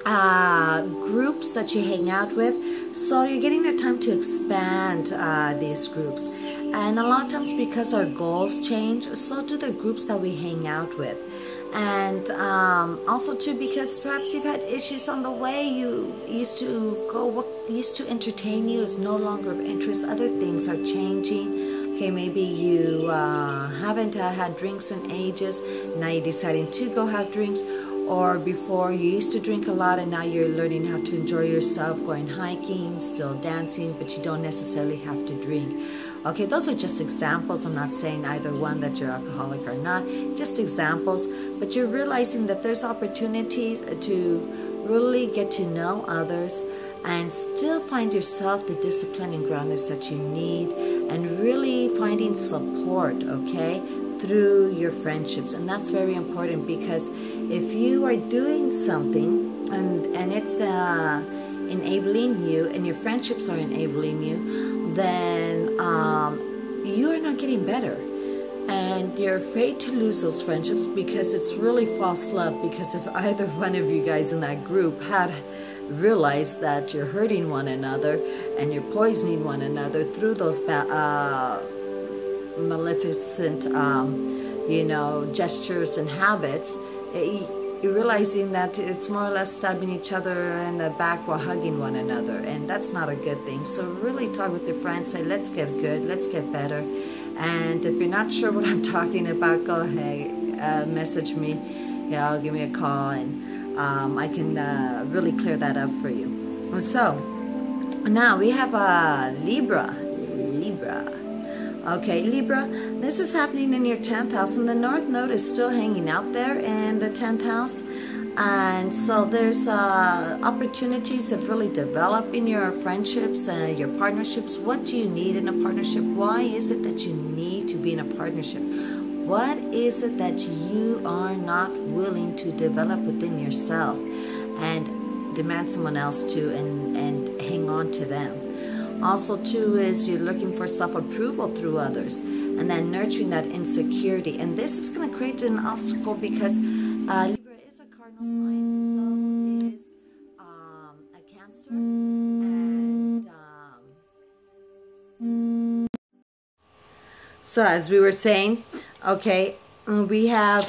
groups that you hang out with. So you're getting the time to expand these groups. And a lot of times, because our goals change, so do the groups that we hang out with. And also too, because perhaps you've had issues on the way. You used to go, what used to entertain you is no longer of interest. Other things are changing. Okay, maybe you haven't had drinks in ages. Now you're deciding to go have drinks. Or before you used to drink a lot and now you're learning how to enjoy yourself, going hiking, still dancing, but you don't necessarily have to drink. Okay, those are just examples. I'm not saying either one that you're alcoholic or not, just examples. But you're realizing that there's opportunities to really get to know others and still find yourself the discipline and groundedness that you need, and really finding support, okay, through your friendships. And that's very important, because if you are doing something and it's enabling you, and your friendships are enabling you, then you are not getting better. And you're afraid to lose those friendships because it's really false love. Because if either one of you guys in that group had realized that you're hurting one another and you're poisoning one another through those maleficent, gestures and habits, you're realizing that it's more or less stabbing each other in the back while hugging one another, and that's not a good thing. So really talk with your friends, say, let's get good, let's get better. And if you're not sure what I'm talking about, go ahead, message me, give me a call, and I can really clear that up for you. So now we have Libra. Okay, Libra, this is happening in your 10th house, and the North Node is still hanging out there in the 10th house. And so there's opportunities of really developing your friendships, your partnerships. What do you need in a partnership? Why is it that you need to be in a partnership? What is it that you are not willing to develop within yourself and demand someone else to and hang on to them? Also, too, is you're looking for self-approval through others, and then nurturing that insecurity. And this is going to create an obstacle, because Libra is a cardinal sign, so is a Cancer. And so, as we were saying, okay, we have,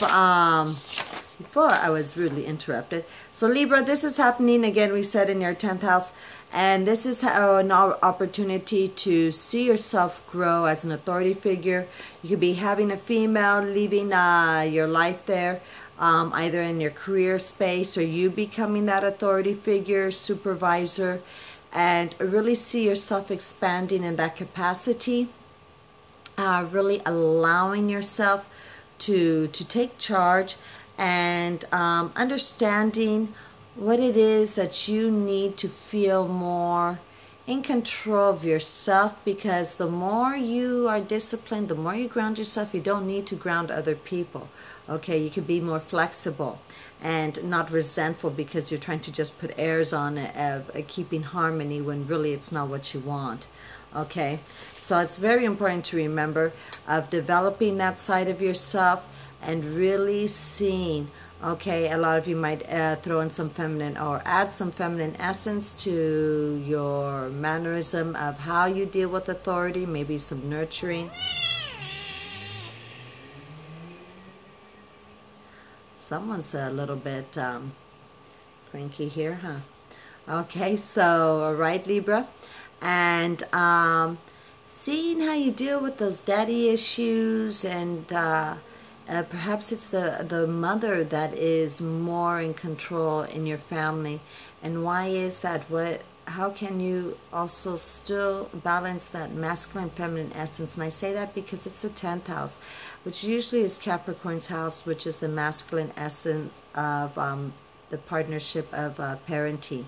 before I was rudely interrupted. So Libra, this is happening again, we said, in your 10th house. And this is an opportunity to see yourself grow as an authority figure. You could be having a female leaving your life there, either in your career space, or you becoming that authority figure, supervisor, and really see yourself expanding in that capacity. Really allowing yourself to take charge, and understanding what it is that you need to feel more in control of yourself, because the more you are disciplined, the more you ground yourself, you don't need to ground other people. Okay, you can be more flexible and not resentful, because you're trying to just put airs on it of keeping harmony when really it's not what you want. Okay, so it's very important to remember of developing that side of yourself and really seeing. Okay, a lot of you might throw in some feminine, or add some feminine essence to your mannerism of how you deal with authority, maybe some nurturing. Someone's a little bit cranky here, huh? Okay, so, all right, Libra. And seeing how you deal with those daddy issues, and perhaps it's the mother that is more in control in your family. And why is that? What how can you also still balance that masculine feminine essence? And I say that because it's the 10th house, which usually is Capricorn's house, which is the masculine essence of the partnership of parenting.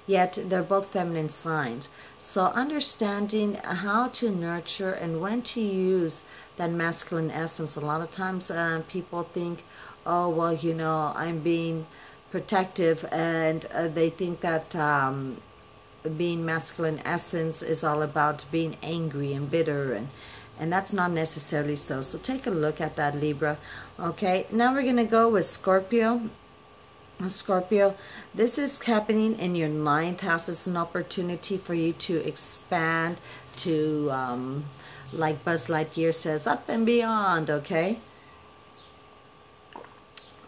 Yet they're both feminine signs. So understanding how to nurture and when to use that masculine essence. A lot of times people think, oh, well, you know, I'm being protective, and they think that being masculine essence is all about being angry and bitter, and that's not necessarily so. So take a look at that, Libra. Okay, now we're going to go with Scorpio. Scorpio, this is happening in your 9th house. It's an opportunity for you to expand to, like Buzz Lightyear says, up and beyond, okay?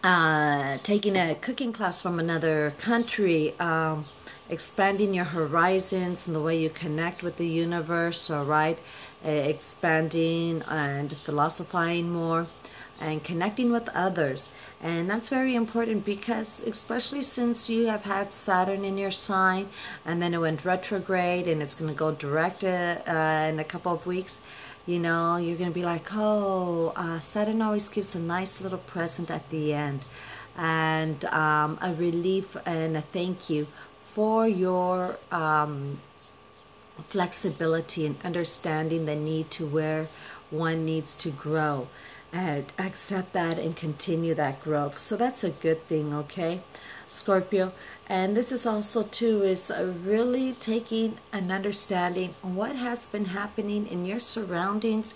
Taking a cooking class from another country, expanding your horizons and the way you connect with the universe, all right? Expanding and philosophizing more and connecting with others. And that's very important because especially since you have had Saturn in your sign and then it went retrograde and it's going to go direct in a couple of weeks, you know, you're going to be like, oh, Saturn always gives a nice little present at the end, and a relief and a thank you for your flexibility and understanding the need to where one needs to grow and accept that and continue that growth. So that's a good thing, okay, Scorpio? And this is also too is really taking and understanding what has been happening in your surroundings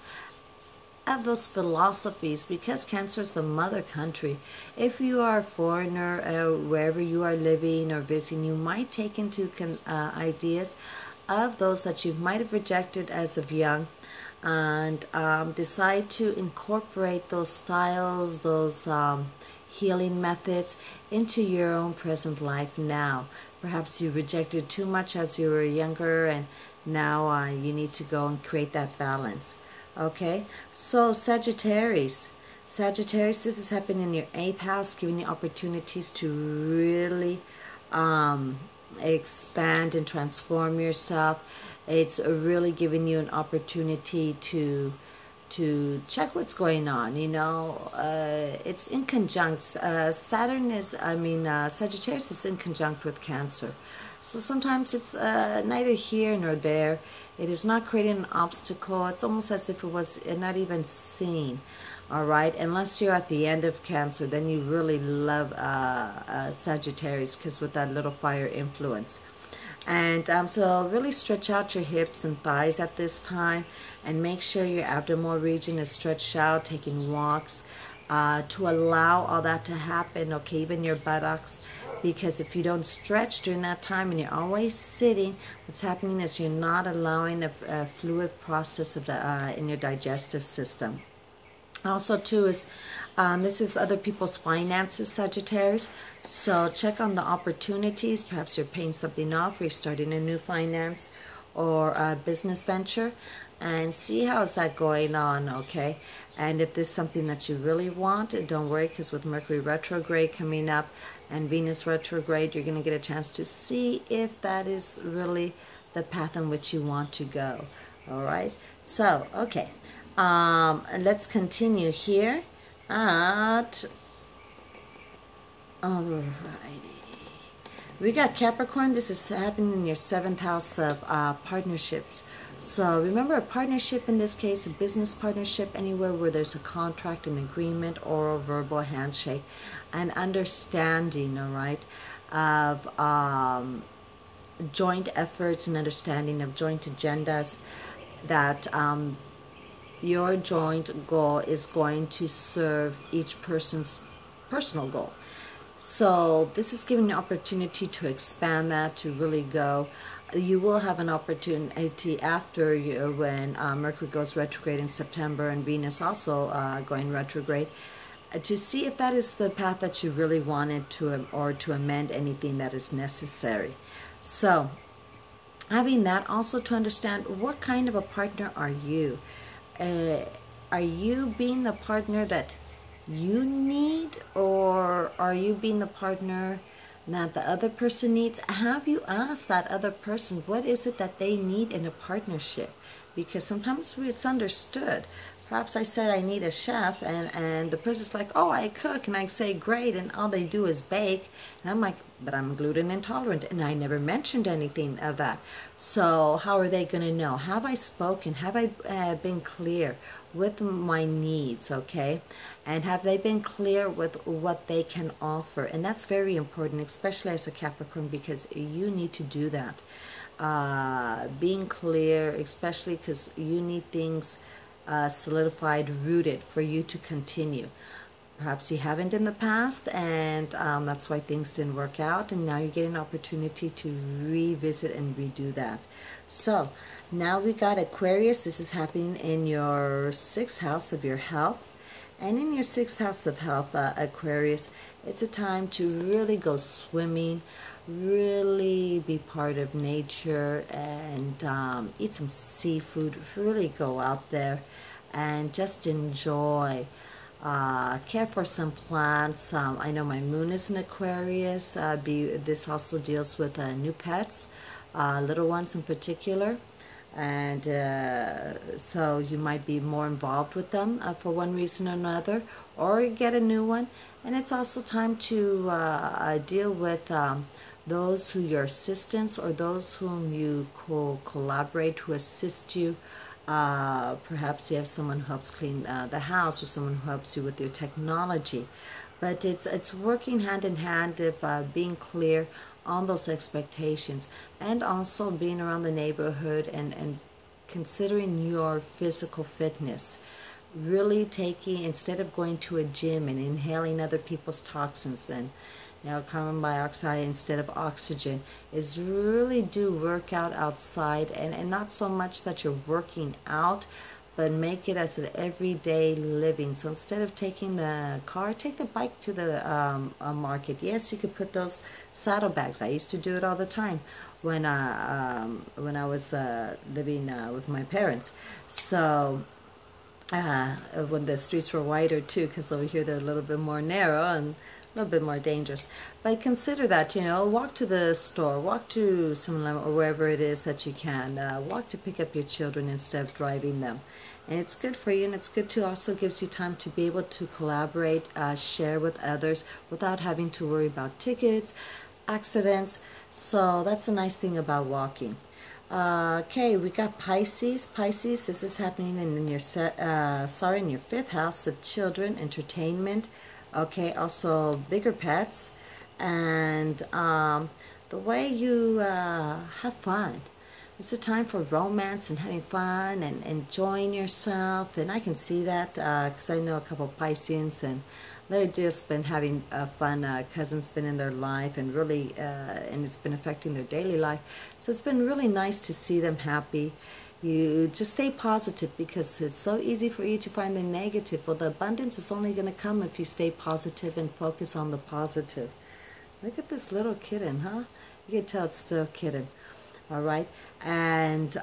of those philosophies, because Cancer is the mother country. If you are a foreigner, wherever you are living or visiting, you might take into ideas of those that you might have rejected as of young, and decide to incorporate those styles, those healing methods into your own present life now. Perhaps you rejected too much as you were younger, and now you need to go and create that balance. Okay, so Sagittarius, this is happening in your 8th house, giving you opportunities to really expand and transform yourself. It's really giving you an opportunity to check what's going on, you know. It's in conjunct. Sagittarius is in conjunct with Cancer. So sometimes it's neither here nor there. It is not creating an obstacle. It's almost as if it was not even seen. All right, unless you're at the end of Cancer, then you really love Sagittarius, because with that little fire influence. And so really stretch out your hips and thighs at this time, and make sure your abdominal region is stretched out, taking walks to allow all that to happen, okay, even your buttocks, because if you don't stretch during that time and you're always sitting, what's happening is you're not allowing a fluid process of in your digestive system. Also too is this is other people's finances, Sagittarius, so check on the opportunities. Perhaps you're paying something off, or you're starting a new finance or a business venture, and see how is that going on, okay? And if there's something that you really want, don't worry, because with Mercury retrograde coming up and Venus retrograde, you're going to get a chance to see if that is really the path in which you want to go. All right, so okay, let's continue here at, alrighty, we got Capricorn. This is happening in your 7th house of partnerships. So remember, a partnership in this case, a business partnership, anywhere where there's a contract, an agreement, or a verbal handshake, an understanding, all right, of joint efforts and understanding of joint agendas, that your joint goal is going to serve each person's personal goal. So this is giving you an opportunity to expand that, to really go. You will have an opportunity after when Mercury goes retrograde in September, and Venus also going retrograde, to see if that is the path that you really wanted to, or to amend anything that is necessary. So having that, also to understand what kind of a partner are you. Are you being the partner that you need, or are you being the partner that the other person needs, have you asked that other person what is it that they need in a partnership? Because sometimes it's understood. Perhaps I said I need a chef, and the person's like, oh, I cook, and I say great, and all they do is bake, and I'm like, but I'm gluten intolerant, and I never mentioned anything of that. So how are they going to know? Have I spoken? Have I been clear with my needs? Okay, and have they been clear with what they can offer? And that's very important, especially as a Capricorn, because you need to do that. Being clear, especially because you need things solidified, rooted for you to continue. Perhaps you haven't in the past, and that's why things didn't work out, and now you get an opportunity to revisit and redo that. So now we got Aquarius. This is happening in your 6th house of your health. And in your 6th house of health, Aquarius, it's a time to really go swimming, really be part of nature, and eat some seafood. Really go out there and just enjoy. Care for some plants. I know my moon is in Aquarius. This also deals with new pets, little ones in particular. And so you might be more involved with them for one reason or another, or get a new one. And it's also time to deal with those who your assistants, or those whom you collaborate, who assist you. Perhaps you have someone who helps clean the house, or someone who helps you with your technology. But it's working hand in hand of being clear on those expectations, and also being around the neighborhood and considering your physical fitness. Really taking, instead of going to a gym and inhaling other people's toxins and carbon dioxide instead of oxygen, is really do workout outside, and not so much that you're working out, but make it as an everyday living. So instead of taking the car, take the bike to the market. Yes, you could put those saddlebags. I used to do it all the time when I was living with my parents. So when the streets were wider too, because over here they're a little bit more narrow and a little bit more dangerous. But consider that, walk to the store, walk to some, or wherever it is that you can, walk to pick up your children instead of driving them. And it's good for you, and it's good to also gives you time to be able to collaborate, share with others without having to worry about tickets, accidents. So that's a nice thing about walking. Okay, we got Pisces. Pisces, this is happening in your in your 5th house of children, entertainment. Okay, also bigger pets, and the way you have fun. It's a time for romance and having fun and enjoying yourself, and I can see that because I know a couple of Pisceans, and they've just been having fun. Cousin's been in their life, and really, and it's been affecting their daily life. So it's been really nice to see them happy. You just stay positive, because it's so easy for you to find the negative. Well, the abundance is only going to come if you stay positive and focus on the positive. Look at this little kitten, huh? You can tell it's still a kitten. All right. And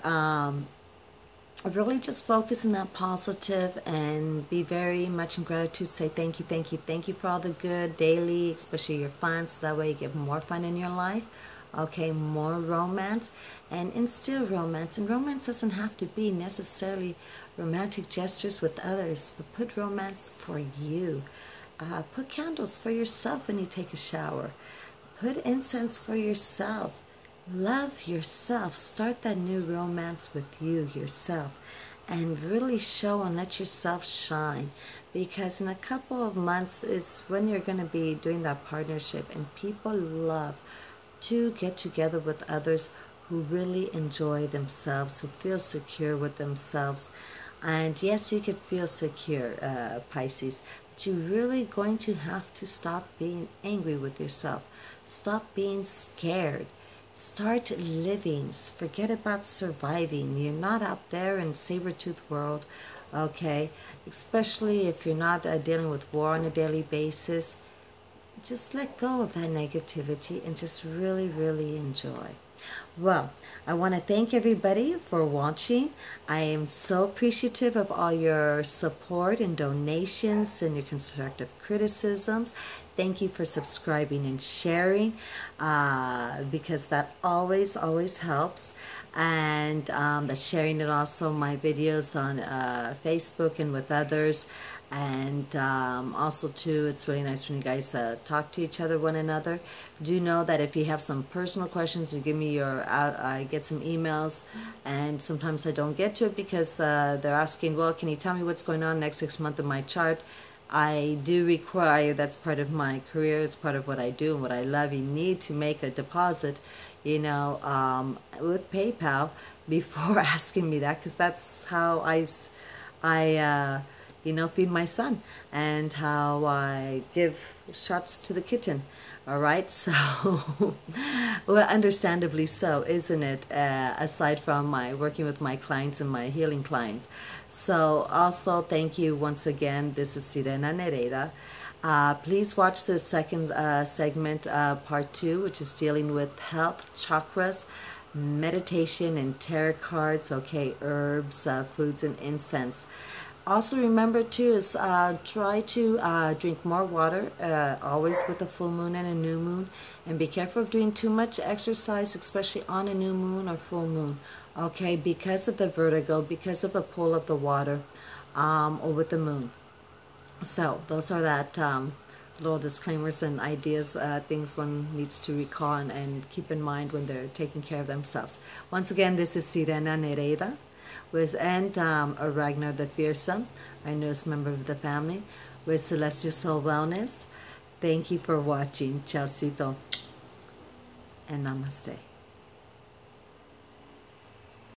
really just focus on that positive and be very much in gratitude. Say thank you, thank you, thank you for all the good daily, especially your fun, so that way you get more fun in your life. Okay, more romance, and instill romance. And romance doesn't have to be necessarily romantic gestures with others, but put romance for you. Put candles for yourself when you take a shower. Put incense for yourself. Love yourself. Start that new romance with you, yourself, and really show and let yourself shine. Because in a couple of months is when you're going to be doing that partnership, and people love to get together with others who really enjoy themselves, who feel secure with themselves. And yes, you could feel secure, Pisces, but you're really going to have to stop being angry with yourself. Stop being scared. Start living. Forget about surviving. You're not out there in saber-tooth world, okay? Especially if you're not dealing with war on a daily basis. Just let go of that negativity and just really, really enjoy. Well, I want to thank everybody for watching. I am so appreciative of all your support and donations and your constructive criticisms. thank you for subscribing and sharing, because that always helps. And that's sharing it also my videos on Facebook and with others. And also too, it's really nice when you guys talk to each other, one another. Do know that if you have some personal questions, you give me your I get some emails, and sometimes I don't get to it because they're asking, well, can you tell me what's going on next 6 months in my chart? I do require, that's part of my career, it's part of what I do and what I love. You need to make a deposit, you know, with PayPal before asking me that, because that's how I you know, feed my son, and how I give shots to the kitten. All right, so well, understandably so, isn't it? Aside from my working with my clients and my healing clients. So also thank you once again. This is Sirena Nereida. Please watch the second segment, part 2, which is dealing with health, chakras, meditation, and tarot cards. Okay, herbs, foods, and incense. Also remember too is try to drink more water, always with a full moon and a new moon, and be careful of doing too much exercise, especially on a new moon or full moon, okay, because of the vertigo, because of the pull of the water, or with the moon. So those are that little disclaimers and ideas, things one needs to recall and keep in mind when they're taking care of themselves. Once again, this is Sirena Nereida with Ragnar the Fearsome, our newest member of the family, with Celestial Soul Wellness. Thank you for watching. Chaucito and namaste.